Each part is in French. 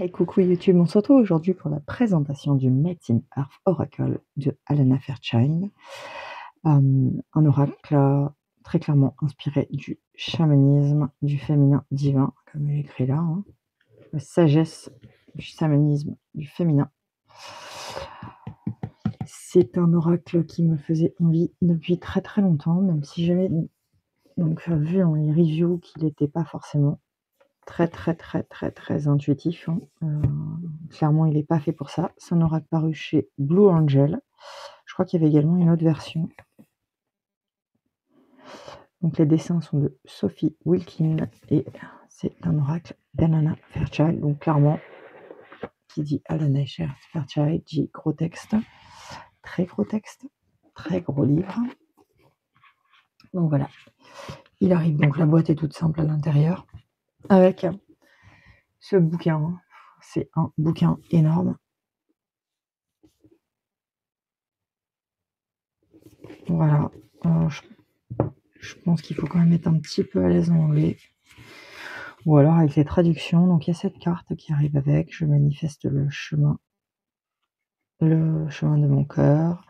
Hey coucou YouTube, on se retrouve aujourd'hui pour la présentation du Medicine Earth Oracle de Alana Fairchild. Un oracle très clairement inspiré du chamanisme, du féminin divin, comme il est écrit là, hein. La sagesse du chamanisme, du féminin. C'est un oracle qui me faisait envie depuis très très longtemps, même si j'avais donc vu dans les reviews qu'il n'était pas forcément très intuitif, hein. Clairement, il n'est pas fait pour ça. Ça n'aura paru chez Blue Angel. Je crois qu'il y avait également une autre version. Donc les dessins sont de Sophie Wilkin et c'est un oracle d'Alana Fairchild. Donc clairement, qui dit Alana Fairchild dit gros texte, très gros livre. Donc voilà, il arrive. Donc la boîte est toute simple à l'intérieur avec ce bouquin. C'est un bouquin énorme. Voilà, je pense qu'il faut quand même être un petit peu à l'aise en anglais. Ou alors avec les traductions. Donc il y a cette carte qui arrive avec. Je manifeste le chemin de mon cœur.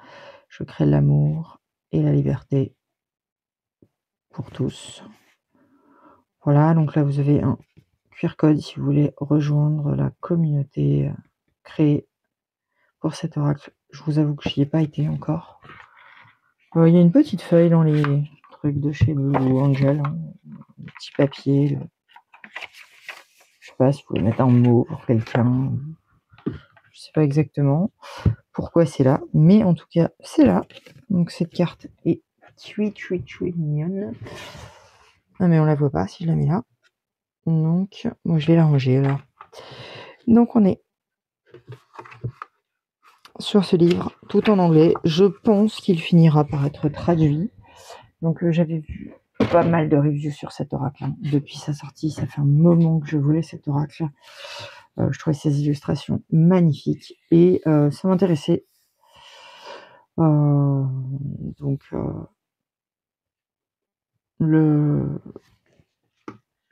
Je crée l'amour et la liberté pour tous. Voilà, donc là vous avez un QR code si vous voulez rejoindre la communauté créée pour cet oracle. Je vous avoue que j'y ai pas été encore. Il y a une petite feuille dans les trucs de chez Blue Angel, hein, un petit papier. Je sais pas si vous pouvez mettre un mot pour quelqu'un. Je sais pas exactement pourquoi c'est là, mais en tout cas c'est là. Donc cette carte est très mignonne. Ah mais on la voit pas si je la mets là. Donc moi je vais la ranger alors. Donc on est sur ce livre tout en anglais. Je pense qu'il finira par être traduit. Donc j'avais vu pas mal de reviews sur cet oracle, hein. Depuis sa sortie, ça fait un moment que je voulais cet oracle. Je trouvais ses illustrations magnifiques et ça m'intéressait. Donc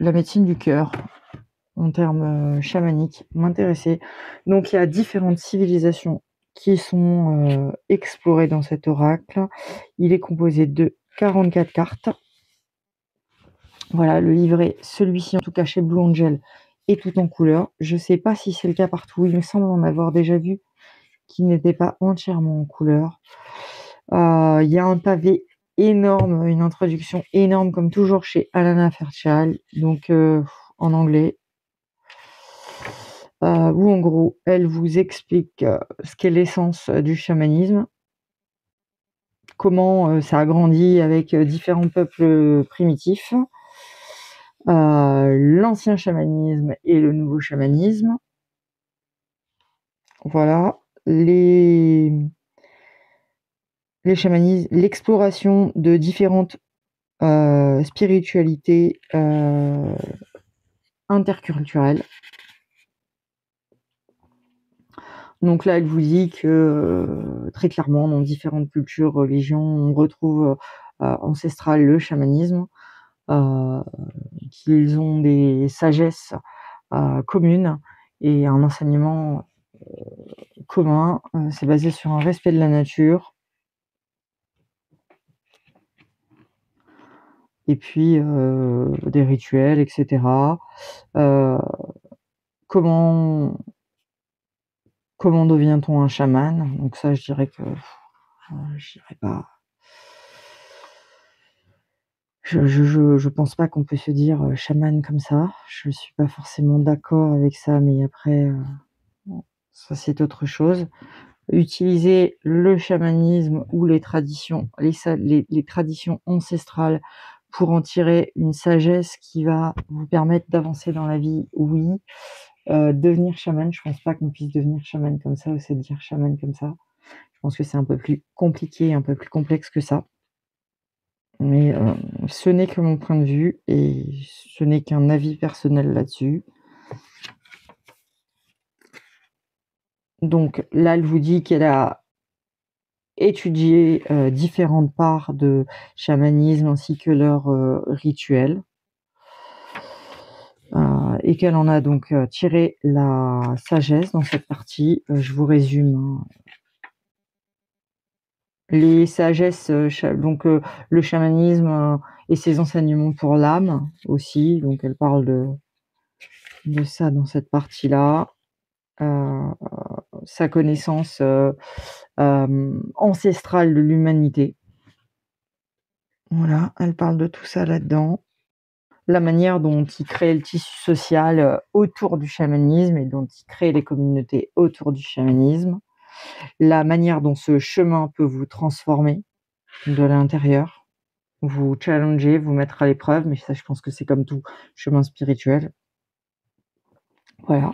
la médecine du cœur en termes chamaniques m'intéressait. Donc il y a différentes civilisations qui sont explorées dans cet oracle. Il est composé de 44 cartes. Voilà, le livret, celui-ci en tout cas chez Blue Angel, est tout en couleur. Je ne sais pas si c'est le cas partout. Il me semble en avoir déjà vu qui n'était pas entièrement en couleur. Il y a un pavé énorme, une introduction énorme comme toujours chez Alana Fairchild, donc en anglais, où en gros elle vous explique ce qu'est l'essence du chamanisme, comment ça a grandi avec différents peuples primitifs, l'ancien chamanisme et le nouveau chamanisme. Voilà, les chamanismes, l'exploration de différentes spiritualités interculturelles. Donc là, elle vous dit que très clairement, dans différentes cultures, religions, on retrouve ancestral le chamanisme, qu'ils ont des sagesses communes et un enseignement commun. C'est basé sur un respect de la nature. Et puis des rituels, etc. Comment devient-on un chaman? Donc ça, je dirais que je dirais pas. Je pense pas qu'on peut se dire chaman comme ça. Je suis pas forcément d'accord avec ça, mais après, ça c'est autre chose. Utiliser le chamanisme ou les traditions, les traditions ancestrales pour en tirer une sagesse qui va vous permettre d'avancer dans la vie, oui. Devenir chaman, je pense pas qu'on puisse devenir chaman comme ça ou se dire chaman comme ça. Je pense que c'est un peu plus compliqué, un peu plus complexe que ça. Mais ce n'est que mon point de vue et ce n'est qu'un avis personnel là-dessus. Donc là, elle vous dit qu'elle a étudié différentes parts de chamanisme ainsi que leurs rituels. et qu'elle en a donc tiré la sagesse dans cette partie. Je vous résume, hein. Les sagesses, donc le chamanisme et ses enseignements pour l'âme aussi, donc elle parle de ça dans cette partie-là. Sa connaissance ancestrale de l'humanité. Voilà, elle parle de tout ça là-dedans. La manière dont il crée le tissu social autour du chamanisme et dont il crée les communautés autour du chamanisme. La manière dont ce chemin peut vous transformer de l'intérieur, vous challenger, vous mettre à l'épreuve, mais ça, je pense que c'est comme tout chemin spirituel. Voilà.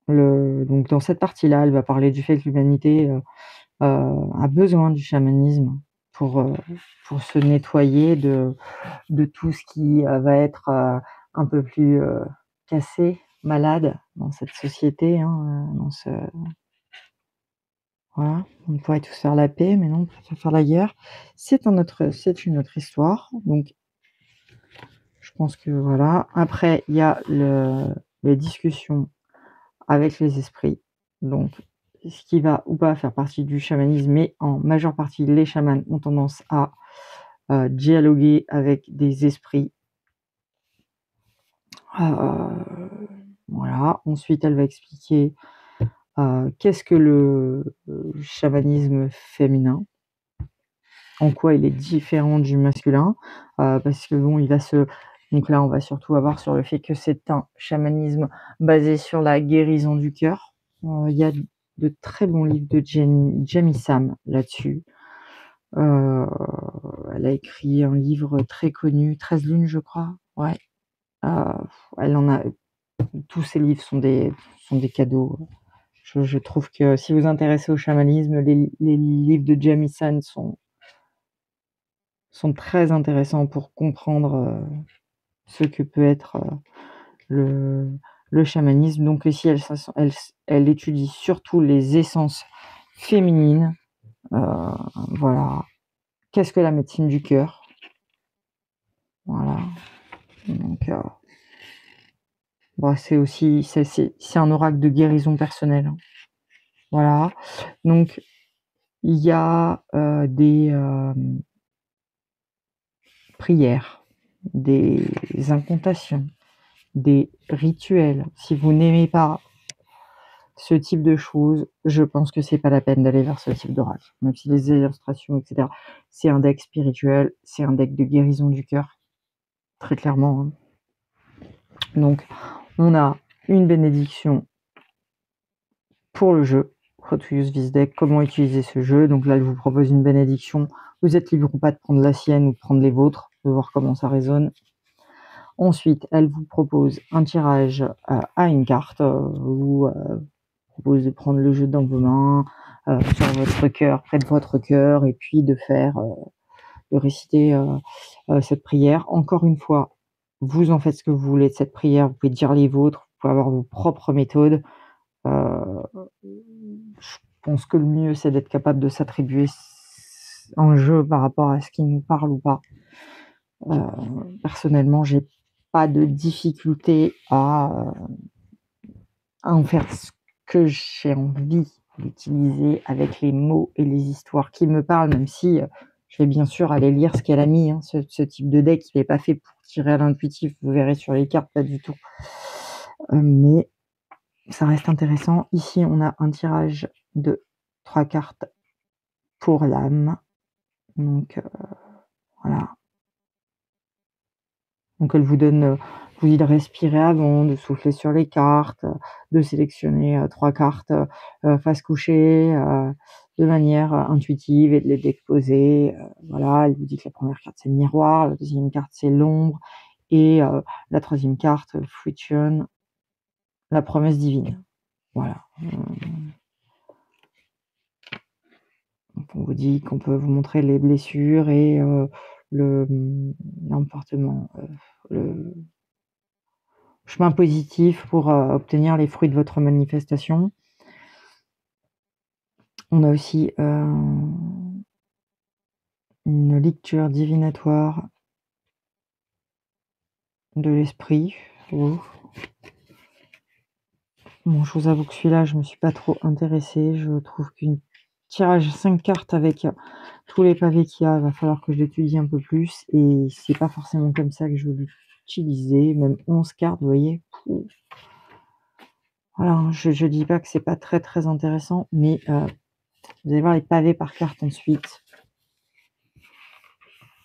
Donc dans cette partie-là, elle va parler du fait que l'humanité a besoin du chamanisme pour se nettoyer de tout ce qui va être un peu plus cassé, malade dans cette société, hein, voilà. On pourrait tous faire la paix, mais non, on préfère faire la guerre. C'est une autre histoire. Donc, je pense que voilà. Après, il y a les discussions avec les esprits. Donc, ce qui va ou pas faire partie du chamanisme, mais en majeure partie, les chamans ont tendance à dialoguer avec des esprits. Voilà. Ensuite, elle va expliquer qu'est-ce que le chamanisme féminin, en quoi il est différent du masculin, parce que bon, donc là, on va surtout avoir sur le fait que c'est un chamanisme basé sur la guérison du cœur. Il y a de très bons livres de Jamie Sam là-dessus. Elle a écrit un livre très connu, 13 lunes, je crois. Ouais. Elle en a. Tous ses livres sont des cadeaux. Je trouve que si vous vous intéressez au chamanisme, les livres de Jamie Sam sont très intéressants pour comprendre ce que peut être le chamanisme. Donc ici, elle étudie surtout les essences féminines. Voilà. Qu'est-ce que la médecine du cœur? Voilà. Donc, bon, c'est aussi c'est un oracle de guérison personnelle, hein. Voilà. Donc, il y a des prières, des incantations, des rituels. Si vous n'aimez pas ce type de choses, je pense que c'est pas la peine d'aller vers ce type d'oracle. Même si les illustrations, etc., c'est un deck spirituel, c'est un deck de guérison du cœur, très clairement, hein. Donc, on a une bénédiction pour le jeu. How to use this deck, comment utiliser ce jeu. Donc là, elle vous propose une bénédiction. Vous êtes libre ou pas de prendre la sienne ou de prendre les vôtres, de voir comment ça résonne. Ensuite, elle vous propose un tirage à une carte, ou propose de prendre le jeu dans vos mains, sur votre cœur, près de votre cœur, et puis de réciter cette prière. Encore une fois, vous en faites ce que vous voulez de cette prière, vous pouvez dire les vôtres, vous pouvez avoir vos propres méthodes. Je pense que le mieux, c'est d'être capable de s'attribuer un jeu par rapport à ce qui nous parle ou pas. Personnellement, j'ai pas de difficulté à en faire ce que j'ai envie d'utiliser avec les mots et les histoires qui me parlent, même si je vais bien sûr aller lire ce qu'elle a mis, hein. Ce type de deck, il n'est pas fait pour tirer à l'intuitif, vous verrez sur les cartes, pas du tout. Mais ça reste intéressant. Ici, on a un tirage de 3 cartes pour l'âme. Donc, voilà. Donc, elle vous dit de respirer avant, de souffler sur les cartes, de sélectionner 3 cartes face couchée, de manière intuitive et de les déposer. Voilà, elle vous dit que la première carte, c'est le miroir, la deuxième carte, c'est l'ombre, et la troisième carte, Fruition, la promesse divine. Voilà. On vous dit qu'on peut vous montrer les blessures et l'emportement, le chemin positif pour obtenir les fruits de votre manifestation. On a aussi une lecture divinatoire de l'esprit. Oh. Bon, je vous avoue que celui-là, je me suis pas trop intéressée. Je trouve qu'une tirage 5 cartes avec tous les pavés qu'il y a, il va falloir que je l'étudie un peu plus. Et c'est pas forcément comme ça que je veux l'utiliser. Même 11 cartes, vous voyez. Voilà, je dis pas que c'est pas très très intéressant, mais vous allez voir les pavés par carte ensuite.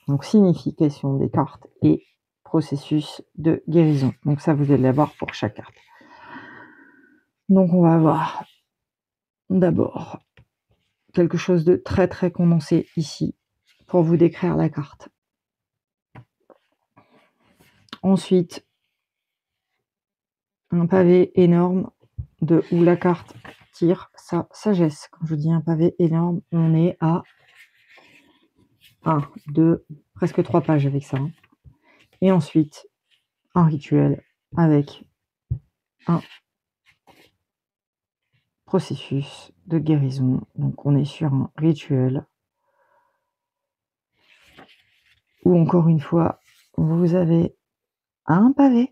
Donc, signification des cartes et processus de guérison. Donc, ça, vous allez l'avoir pour chaque carte. Donc, on va avoir d'abord quelque chose de très très condensé ici pour vous décrire la carte. Ensuite, un pavé énorme de où la carte tire sa sagesse. Quand je dis un pavé énorme, on est à 1, 2, presque 3 pages avec ça. Et ensuite, un rituel avec un processus de guérison. Donc, on est sur un rituel où, encore une fois, vous avez un pavé.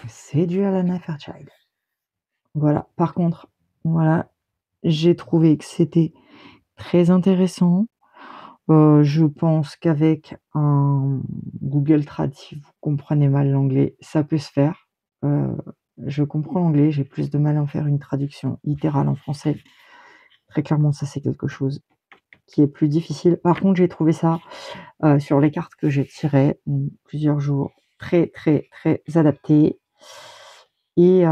C'est du Alana Fairchild. Voilà. Par contre, voilà, j'ai trouvé que c'était très intéressant. Je pense qu'avec un Google Trad, si vous comprenez mal l'anglais, ça peut se faire. Je comprends l'anglais, j'ai plus de mal à en faire une traduction littérale en français. Très clairement, ça c'est quelque chose qui est plus difficile. Par contre, j'ai trouvé ça sur les cartes que j'ai tirées plusieurs jours, très très très adapté et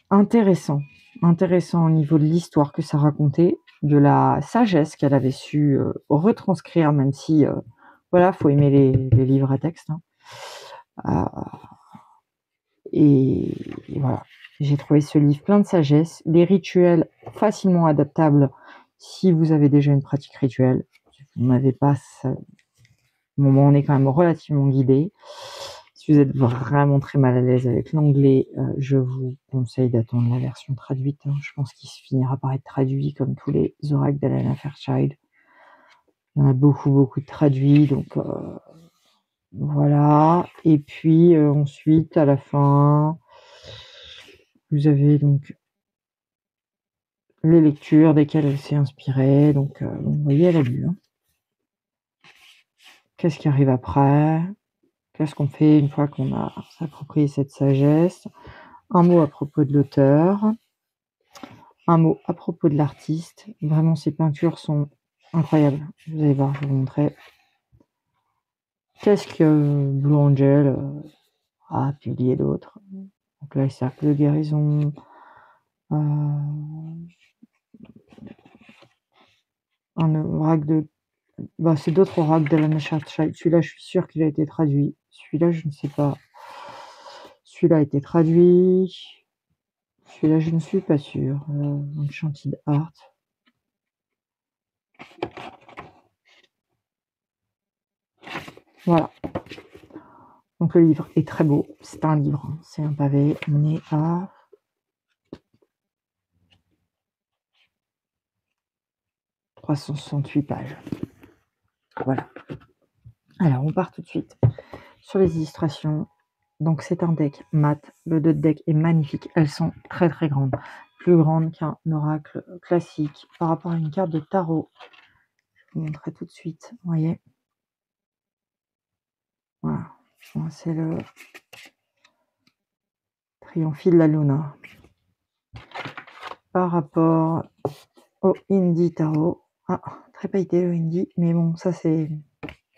intéressant au niveau de l'histoire que ça racontait, de la sagesse qu'elle avait su retranscrire, même si voilà, faut aimer les livres à texte. Et voilà, j'ai trouvé ce livre plein de sagesse, des rituels facilement adaptables si vous avez déjà une pratique rituelle. Si vous n'avez pas, bon, on est quand même relativement guidé. Si vous êtes vraiment très mal à l'aise avec l'anglais, je vous conseille d'attendre la version traduite. Je pense qu'il se finira par être traduit comme tous les oracles d'Alana Fairchild. Il y en a beaucoup, beaucoup de traduits, donc voilà. Et puis ensuite, à la fin, vous avez donc les lectures desquelles elle s'est inspirée. Donc, vous voyez, elle a lu. Qu'est-ce qui arrive après? Qu'est-ce qu'on fait une fois qu'on a s'approprié cette sagesse? Un mot à propos de l'auteur. Un mot à propos de l'artiste. Vraiment, ces peintures sont incroyables. Vous allez voir, je vais vous montrer. Qu'est-ce que Blue Angel a publié d'autre? Donc là, le cercle de guérison. Un oracle de... Bah, c'est d'autres oracles d'Alana Fairchild. Celui-là, je suis sûre qu'il a été traduit. Celui-là, je ne sais pas. Celui-là a été traduit. Celui-là, je ne suis pas sûre. Enchanted Art. Voilà. Donc le livre est très beau. C'est un livre. C'est un pavé. On est à 368 pages. Voilà. Alors, on part tout de suite sur les illustrations. Donc, c'est un deck mat. Le deck est magnifique. Elles sont très, très grandes. Plus grandes qu'un oracle classique par rapport à une carte de tarot. Je vous montrerai tout de suite. Vous voyez? Voilà. C'est le Triomphe de la Luna. Par rapport au Indie Tarot. Ah, très pailleté le Indie. Mais bon, ça, c'est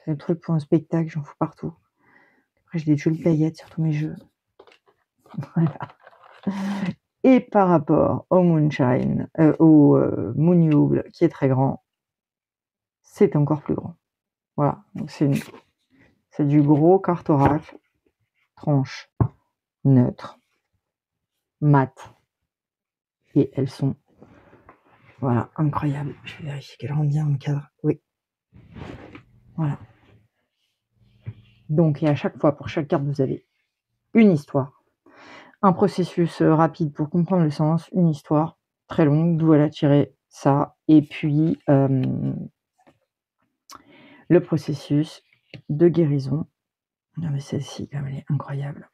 le truc pour un spectacle. J'en fous partout. Après, j'ai des jolies paillettes sur tous mes jeux. Voilà. Et par rapport au Moonshine, au Moonyuble, qui est très grand, c'est encore plus grand. Voilà, donc c'est du gros carte oracle, tranche neutre, mat, et elles sont, voilà, incroyables. Je vais vérifier qu'elles rentrent bien dans le cadre. Oui. Voilà. Donc, et à chaque fois, pour chaque carte, vous avez une histoire. Un processus rapide pour comprendre le sens, une histoire très longue, d'où elle a tiré ça, et puis le processus de guérison. Non mais celle-ci, comme elle est incroyable.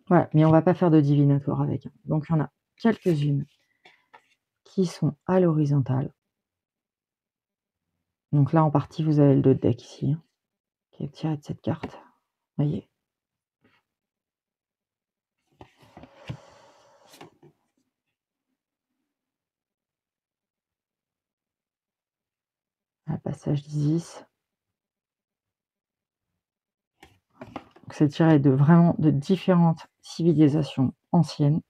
Voilà, mais on va pas faire de divinatoire avec, hein. Donc il y en a quelques-unes qui sont à l'horizontale. Donc là, en partie, vous avez le dos de deck ici, hein, qui est tiré de cette carte. Voyez? Un passage d'Isis. C'est tiré de vraiment de différentes civilisations anciennes.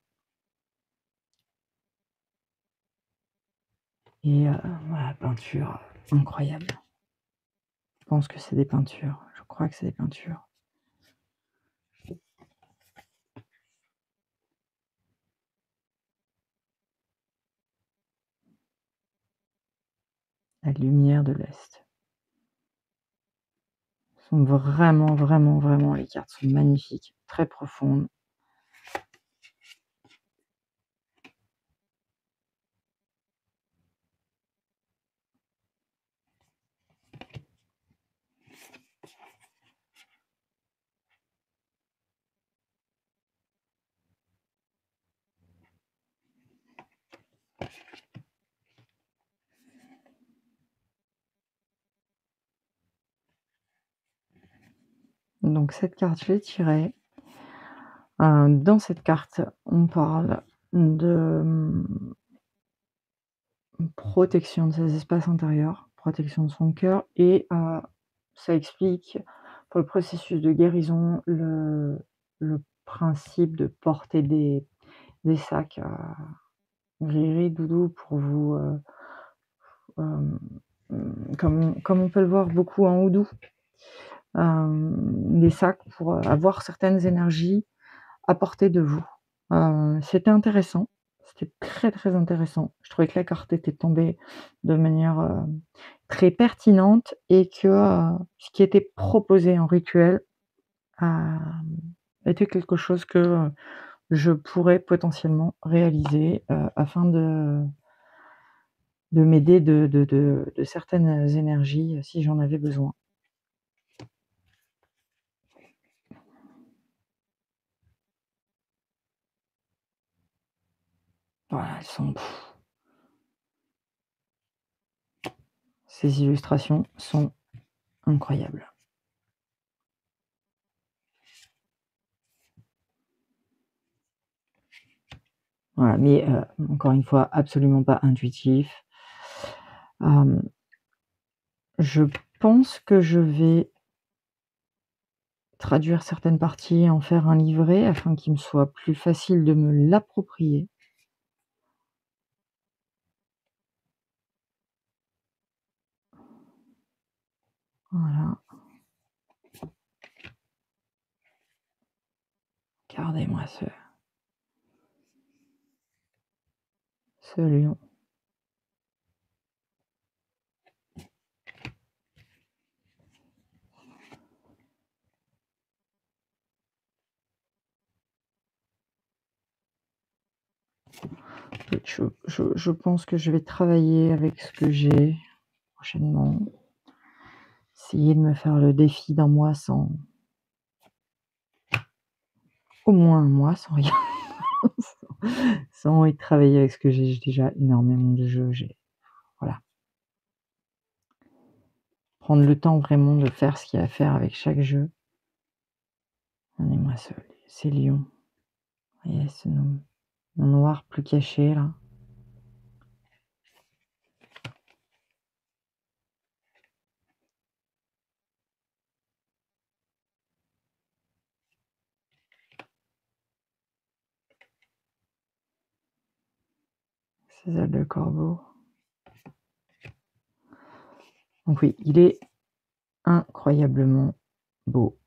Et voilà, peinture incroyable. Je pense que c'est des peintures. Je crois que c'est des peintures. La lumière de l'Est. Sont vraiment, vraiment, vraiment, les cartes sont magnifiques, très profondes. Donc cette carte, je l'ai tirée. Dans cette carte, on parle de protection de ses espaces intérieurs, protection de son cœur et ça explique pour le processus de guérison le principe de porter des sacs, gris doudou pour vous, hem, comme on peut le voir beaucoup en houdou, des sacs pour avoir certaines énergies à portée de vous. C'était intéressant, c'était très, très intéressant. Je trouvais que la carte était tombée de manière, très pertinente et que, ce qui était proposé en rituel, était quelque chose que, je pourrais potentiellement réaliser, afin de m'aider de certaines énergies, si j'en avais besoin. Voilà, elles sont ces illustrations sont incroyables. Voilà, mais encore une fois, absolument pas intuitif. Je pense que je vais traduire certaines parties et en faire un livret afin qu'il me soit plus facile de me l'approprier. Voilà. Regardez-moi ce lion. Je pense que je vais travailler avec ce que j'ai prochainement. Essayer de me faire le défi d'un mois sans au moins un mois sans rien, sans y travailler avec ce que j'ai. J'ai déjà énormément de jeux, voilà. Prendre le temps vraiment de faire ce qu'il y a à faire avec chaque jeu. Regardez-moi ces lions. Voyez ce noir plus caché là. Ces ailes de corbeau. Donc oui, il est incroyablement beau.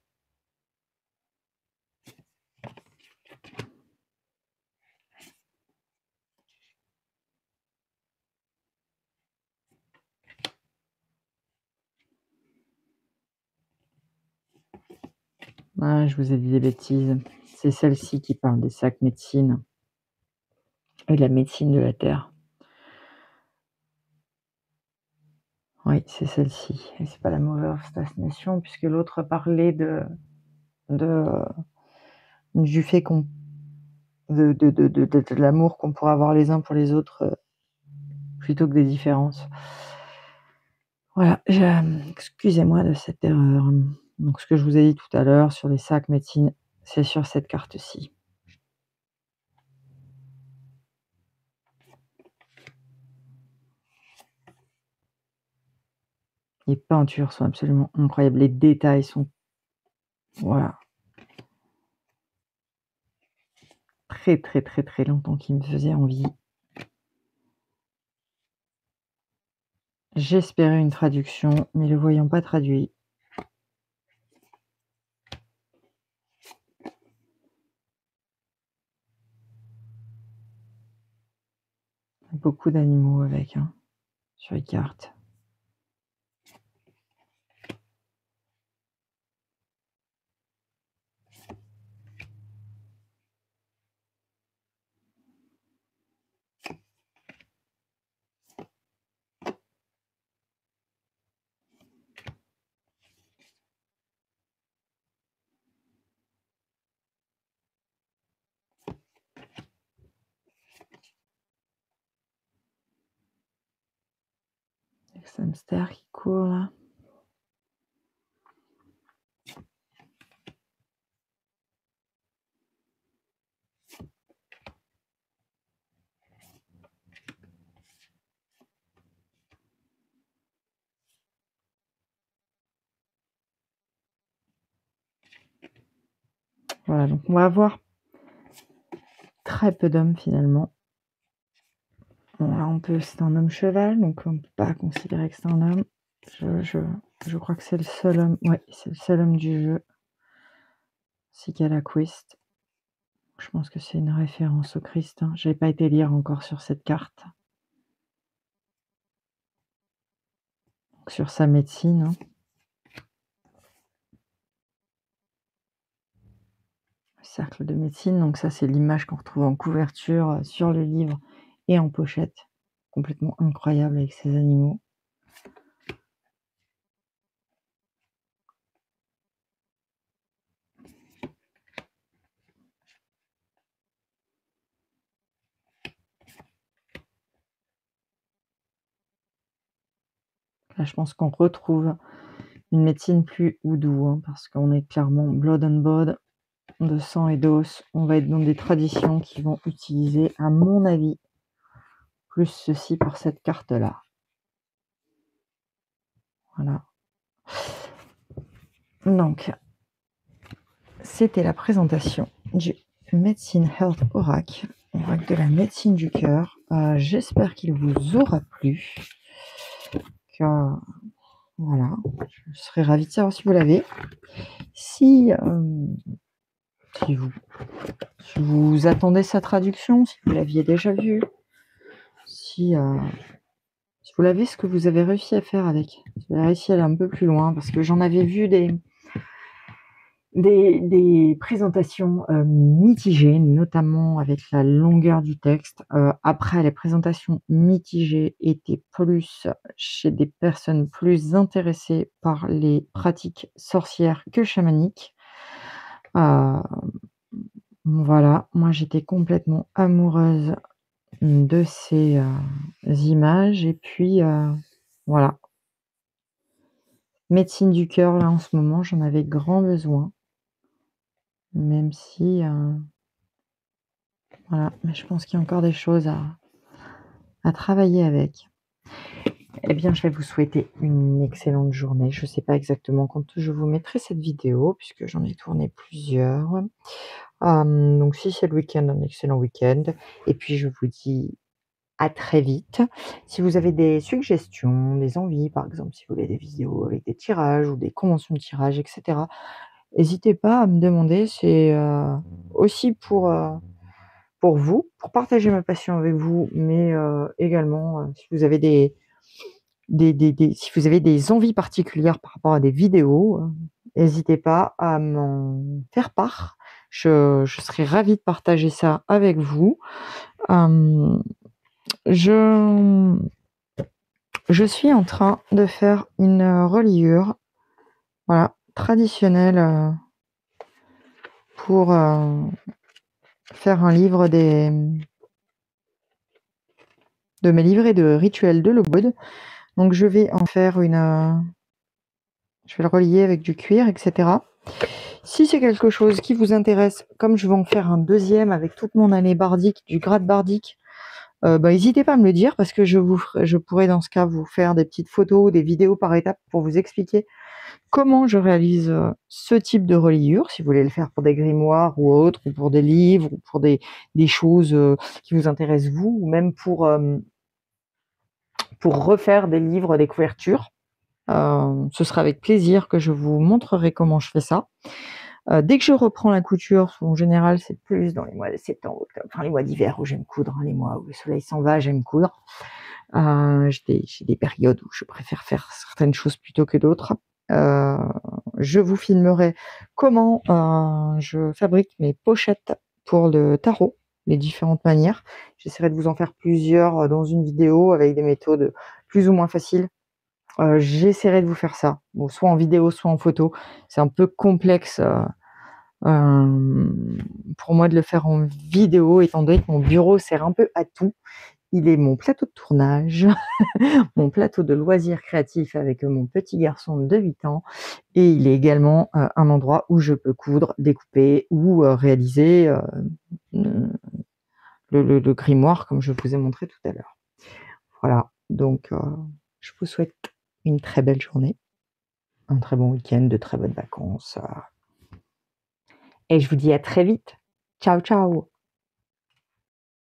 Ah, je vous ai dit des bêtises. C'est celle-ci qui parle des sacs médecine et de la médecine de la terre. Oui, c'est celle-ci et c'est pas la Mover of Stagnation puisque l'autre parlait de du fait qu'on de l'amour qu'on pourrait avoir les uns pour les autres, plutôt que des différences. Voilà, excusez-moi de cette erreur. Donc ce que je vous ai dit tout à l'heure sur les sacs médecine, c'est sur cette carte-ci. Les peintures sont absolument incroyables, les détails sont voilà. Très, très, très, très longtemps qui me faisait envie. J'espérais une traduction, mais le voyant pas traduit. Beaucoup d'animaux avec, hein, sur les cartes. Avec ce hamster qui court là. Voilà, donc on va avoir très peu d'hommes finalement. Bon, là, c'est un homme cheval, donc on ne peut pas considérer que c'est un homme. Je crois que c'est le seul homme. Ouais, c'est le seul homme du jeu. Sicalaquist. Je pense que c'est une référence au Christ. Hein. Je n'ai pas été lire encore sur cette carte. Donc, sur sa médecine. Hein. Le cercle de médecine. Donc ça, c'est l'image qu'on retrouve en couverture sur le livre et en pochette. Complètement incroyable avec ces animaux. Là, je pense qu'on retrouve une médecine plus houdou, hein, parce qu'on est clairement blood and bone, de sang et d'os. On va être dans des traditions qui vont utiliser, à mon avis, plus ceci pour cette carte-là. Voilà. Donc, c'était la présentation du Medicine Health Oracle de la médecine du cœur. J'espère qu'il vous aura plu. Voilà, je serais ravie de savoir si vous l'avez. Si vous attendez sa traduction, si vous l'aviez déjà vue, si vous l'avez, ce que vous avez réussi à faire avec. Si vous avez réussi à aller un peu plus loin, parce que j'en avais vu des présentations mitigées, notamment avec la longueur du texte. Après, les présentations mitigées étaient plus chez des personnes plus intéressées par les pratiques sorcières que chamaniques. Voilà, moi j'étais complètement amoureuse de ces images et puis voilà. Médecine du cœur, là en ce moment, j'en avais grand besoin. Même si voilà, mais je pense qu'il y a encore des choses à travailler avec. Eh bien, je vais vous souhaiter une excellente journée. Je ne sais pas exactement quand je vous mettrai cette vidéo, puisque j'en ai tourné plusieurs. Donc si c'est le week-end, un excellent week-end. Et puis je vous dis à très vite. Si vous avez des suggestions, des envies, par exemple, si vous voulez des vidéos avec des tirages ou des conventions de tirage, etc., n'hésitez pas à me demander. C'est aussi pour vous, pour partager ma passion avec vous, mais également si vous avez si vous avez des envies particulières par rapport à des vidéos, n'hésitez pas à m'en faire part. Je serais ravie de partager ça avec vous. Je je suis en train de faire une reliure, voilà, traditionnelle pour faire un livre de mes livrets de rituels de Loboud. Donc je vais en faire je vais le relier avec du cuir, etc. Si c'est quelque chose qui vous intéresse, comme je vais en faire un deuxième avec toute mon année bardique, du grade bardique, n'hésitez pas à me le dire parce que je pourrais dans ce cas vous faire des petites photos, des vidéos par étapes pour vous expliquer comment je réalise ce type de reliure, si vous voulez le faire pour des grimoires ou autres, ou pour des livres, ou pour des choses qui vous intéressent vous, ou même pour refaire des livres, des couvertures. Ce sera avec plaisir que je vous montrerai comment je fais ça. Dès que je reprends la couture, en général, c'est plus dans les mois de septembre, octobre, enfin les mois d'hiver où j'aime coudre, les mois où le soleil s'en va, j'aime coudre. J'ai des périodes où je préfère faire certaines choses plutôt que d'autres. Je vous filmerai comment je fabrique mes pochettes pour le tarot, les différentes manières. J'essaierai de vous en faire plusieurs dans une vidéo avec des méthodes plus ou moins faciles. J'essaierai de vous faire ça, bon, soit en vidéo, soit en photo. C'est un peu complexe pour moi de le faire en vidéo, étant donné que mon bureau sert un peu à tout. Il est mon plateau de tournage, mon plateau de loisirs créatifs avec mon petit garçon de 8 ans, et il est également un endroit où je peux coudre, découper ou réaliser le grimoire comme je vous ai montré tout à l'heure. Voilà, donc je vous souhaite une très belle journée, un très bon week-end, de très bonnes vacances, et je vous dis à très vite. Ciao, ciao!